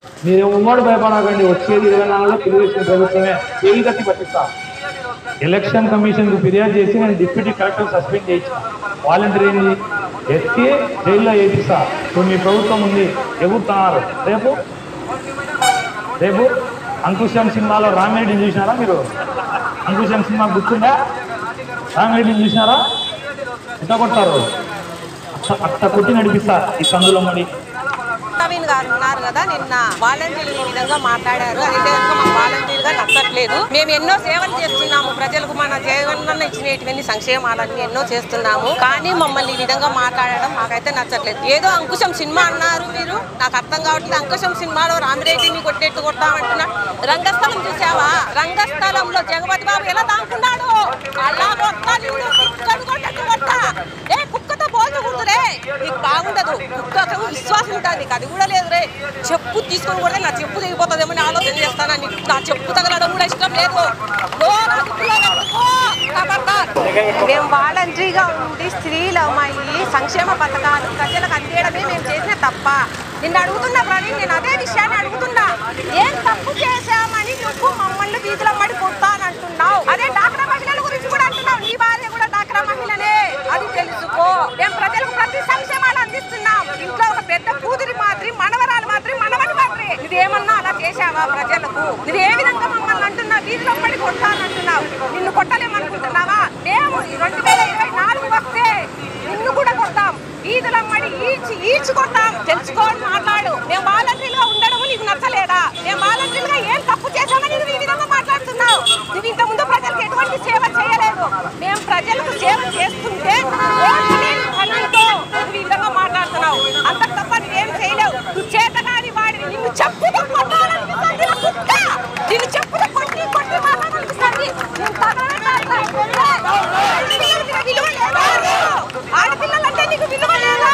మీరు ఉమ్మడి భయపడకండి, వచ్చేది 24లో తెలుగుదేశం ప్రభుత్వమే తేలికట్టి పట్టిస్తా. ఎలక్షన్ కమిషన్కు ఫిర్యాదు చేసి నేను డిప్యూటీ కలెక్టర్ సస్పెండ్ చేయించిన. వాలంటీర్ని ఎత్తి జైల్లో వేపిస్తా. ఇప్పుడు మీ ప్రభుత్వం ఉంది, ఎగురుతున్నారు. రేపు రేపు అంకుశం సినిమాలో రామిరెడ్డిని చూసినారా మీరు? అంకుశం సినిమా గుర్తుందా? రామిరెడ్డిని చూసినారా? ఎంత కొట్టారు? అట్ట కొట్టి నడిపిస్తా ఈ సందులో మడి. నవీన్ గారు ఉన్నారు కదా, నిన్న వాలంటీర్లు ఈ విధంగా మాట్లాడారు. అయితే కనుక మాకు వాలంటీర్ గా నచ్చట్లేదు. మేము ఎన్నో సేవలు చేస్తున్నాము ప్రజలకు, మన జగనన్న ఇచ్చినటువంటి సంక్షేమాలన్నీ ఎన్నో చేస్తున్నాము. కానీ మమ్మల్ని ఈ విధంగా మాట్లాడడం మాకైతే నచ్చట్లేదు. ఏదో అంకుశం సినిమా అన్నారు మీరు, నాకు అర్థం కావట్లేదు. అంకుశం సినిమాలో రామిరెడ్డిని కొట్టేట్టు కొట్టామంటున్నా. రంగస్థలం చూసావా? రంగస్థలంలో జగపతి బాబు ఎలా దాంకున్నాడు, అలా కొట్టా కొట్టట్టు కొట్టా. ఏ కుక్కతో పోల్చుకుంటురే, నీకు బాగుండదు. కుక్కకు విశ్వాసం ఉంటుంది, అది కూడా లేదు రే. చెప్పు తీసుకొని కూడా నా చెప్పు తెగిపోతుందేమో ఆలోచన చేస్తానని. నా చెప్పు తగలడం కూడా ఇష్టం లేదు. మేము వాలంటరీగా ఉండి స్త్రీలు అమ్మాయి సంక్షేమ పథకాలు ప్రజలకు అందేయడమే మేము చేసిన తప్ప. నిన్ను అడుగుతున్నా ప్రవీణ్, నేను అదే విషయాన్ని అడుగుతున్నా. ఏం తప్పు చేశామని నువ్వు మమ్మల్ని వీధిలో పడి కొట్టానంటున్నావు? అదే డాక్రా మహిళల గురించి కూడా అంటున్నావు. నీ భార్య కూడా డాక్రా మహిళనే, అది తెలుసుకో. మేము ప్రజలకు ప్రతి సంక్షేమాలు అందిస్తున్నాం. ఇంట్లో ఒక పెద్ద కూతురి మాదిరి, మనవరాలు మాదిరి, మనవడి మాదిరి. ఇదేమన్నా అలా చేశావా ప్రజలకు? ఇది ఏ విధంగా మమ్మల్ని అంటున్నా వీధిలో పడి కొట్టానంటున్నావు? నిన్ను కొట్టలేమనుకుంటున్నావా? మేము 2024 వస్తే నిన్ను కూడా కొడతాం. వీధులమ్మడి ఈడ్చి కొడతాం. తెలుసుకోని మాట్లాడు. మేము వాలంటీర్గా ఉండడం నీకు నచ్చలేదా? మేము వాలంటీర్గా ఏం తప్పు చేశామని నువ్వు ఈ విధంగా మాట్లాడుతున్నావు. నువ్వు ఇంతకుముందు ప్రజలకు ఎటువంటి సేవ చేయలేదు. మేము ప్రజలకు సేవ చేస్తుంటే నువ్వు ఈ విధంగా మాట్లాడుతున్నావు. అంతకు తప్ప నువ్వేం చేయలేవు. నువ్వు చేతగాని వాడిని, నిన్ను చెప్పుతో కొట్టాలనిపిస్తుంది. నిన్ను చెప్పుతో కొట్టి కొట్టి మాట్లాడాలనిపిస్తుంది. ఆడపిల్లలంటే నీకు విలువ లేదా?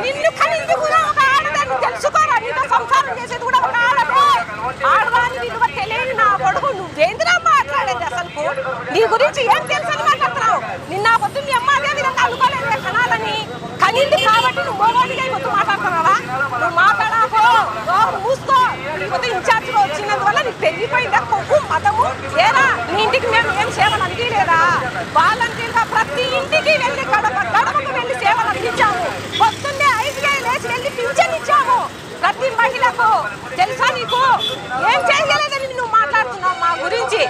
నిన్ను కనింది కూడా ఒక ఆడదాన్ని, తెలుసుకోరా. నీతో సంసారం చేసేది కూడా ఒక ఆడదే. ఆడదాని విలువ తెలియని నా కొడుకు నువ్వేందిరా మాట్లాడేది? అసలు నీ గురించి ఏం తెలుసని మాట్లాడుతున్నావు? నిన్న పొద్దు మీ అమ్మ అదే విధంగా అనుకోలేదు కనాలని. కనింది కాబట్టి నువ్వు మోగోడిగా మొత్తం మాట్లాడుతున్నావా? నువ్వు మాట్లాడాకో, మూసుకో. లేకపోతే ఇన్ఛార్జ్గా వచ్చినందువల్ల నీకు పెరిగిపోయిందా కొవ్వు మతము? ఏరా నీ ఇంటికి మేము ఏం సేవలు అందిలేదా? వాలంటీర్గా ప్రతి ఇంటికి వెళ్ళి గడపకు వెళ్ళి సేవలు అందించాము. పొద్దున్నే 5 లేచి వెళ్ళి పింఛన్ ఇచ్చాము ప్రతి మహిళకు. తెలుసా నీకు? ఏం చేయలేదని నువ్వు మాట్లాడుతున్నావు మా గురించి.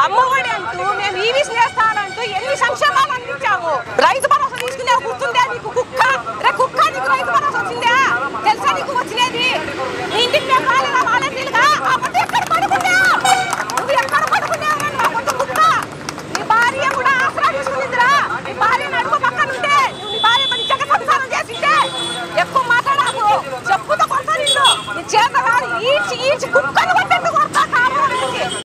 అమ్మఒడి అంటూ, మేము ఈవీ చేస్తానంటూ ఎన్ని సంక్షేమాలు అందించాము. రైతు భరోసా తీసుకునే గుర్తుందే నీకు? కుక్క రే కుక్క, నీకు రైతు భరోసా వచ్చిందా? తెలుసా నీకు వచ్చినది? నీ ఇంటికి మేము రాలేదా వాలంటీర్గా? కాబట్టి ఎక్కడ పడుకున్నావు? నువ్వు ఎక్కడ పడుకున్నావు? నా కొత్త కుక్క. నీ భార్య కూడా ఆసరా తీసుకునిందిరా. నీ భార్య నడుపు పక్కన ఉంటే నువ్వు నీ భార్య పని జగ సంసారం చేసిందే. ఎక్కువ మాట్లాడాకు, చెప్పుతో కొడతా నిన్ను. నీ చేత ఈడ్చి కుక్క